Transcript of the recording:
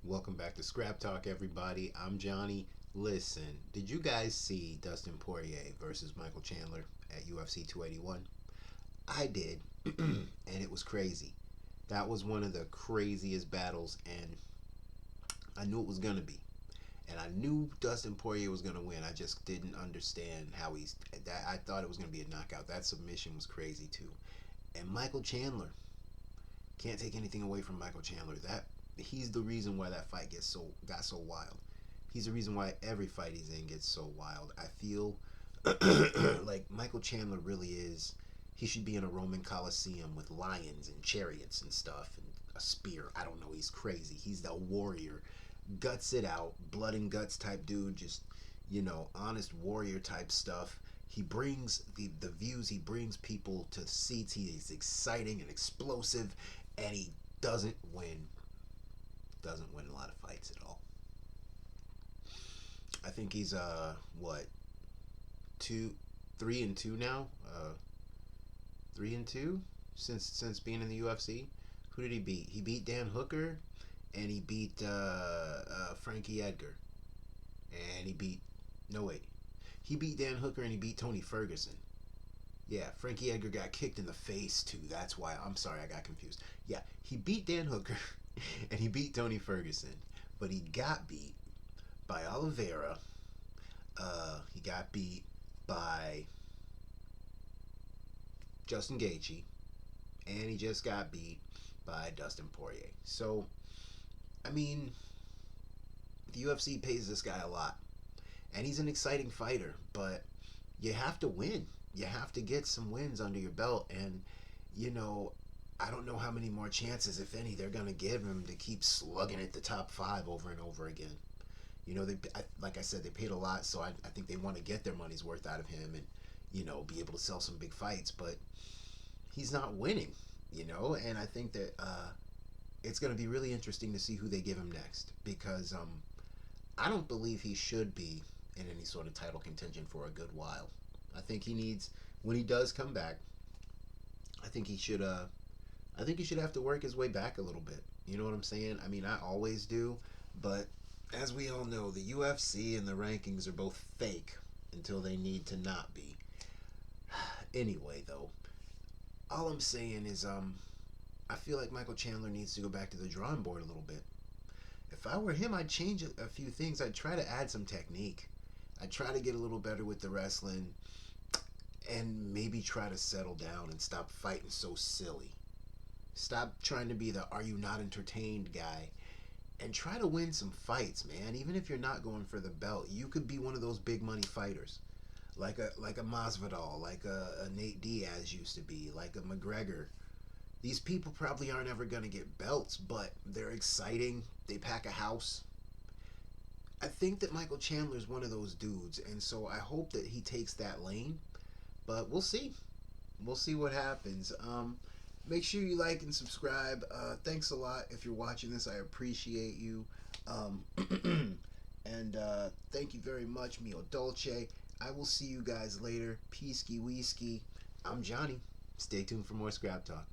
Welcome back to Scrap Talk, everybody. I'm Johnny. Listen, did you guys see Dustin Poirier versus Michael Chandler at UFC 281? I did, and it was crazy. That was one of the craziest battles, and I knew it was going to be. And I knew Dustin Poirier was going to win. I just didn't understand how he's. I thought it was going to be a knockout. That submission was crazy, too. And Michael Chandler, can't take anything away from Michael Chandler. That he's the reason why that fight got so wild. He's the reason why every fight he's in gets so wild. I feel like Michael Chandler really is. He should be in a Roman Coliseum with lions and chariots and stuff and a spear. I don't know. He's crazy. He's the warrior, guts it out, blood and guts type dude. Just honest warrior type stuff. He brings the views. He brings people to seats. He is exciting and explosive, and he doesn't win. Doesn't win a lot of fights at all. I think he's what, two, 3-2 now. 3-2 since being in the UFC. Who did he beat? He beat Dan Hooker, and he beat Frankie Edgar, and he beat no wait, he beat Dan Hooker and he beat Tony Ferguson. Yeah, Frankie Edgar got kicked in the face too. That's why I'm sorry I got confused. Yeah, he beat Dan Hooker and he beat Tony Ferguson, but he got beat by Oliveira. He got beat by Justin Gaethje, and he just got beat by Dustin Poirier. So, I mean, the UFC pays this guy a lot, and he's an exciting fighter, but you have to win. You have to get some wins under your belt, and you know, I don't know how many more chances, if any, they're gonna give him to keep slugging at the top five over and over again. Like I said, they paid a lot, so I think they want to get their money's worth out of him, and be able to sell some big fights. But he's not winning, and I think that it's going to be really interesting to see who they give him next, because I don't believe he should be in any sort of title contention for a good while. I think he needs, when he does come back, I think he should I think he should have to work his way back a little bit. You know what I'm saying? I mean, I always do, but as we all know, the UFC and the rankings are both fake until they need to not be. Anyway, though, all I'm saying is I feel like Michael Chandler needs to go back to the drawing board a little bit. If I were him, I'd change a few things. I'd try to add some technique. I'd try to get a little better with the wrestling, and maybe try to settle down and stop fighting so silly. Stop trying to be the "are you not entertained" guy, and try to win some fights, man. Even if you're not going for the belt, you could be one of those big money fighters, like a Masvidal, like a Nate Diaz used to be, like a McGregor. These people probably aren't ever gonna get belts, but they're exciting. They pack a house. I think that Michael Chandler is one of those dudes, and so I hope that he takes that lane. But we'll see. We'll see what happens. Make sure you like and subscribe. Thanks a lot if you're watching this. I appreciate you. Um, and thank you very much, Mio Dolce. I will see you guys later. Peace, ski, I'm Johnny. Stay tuned for more Scrap Talk.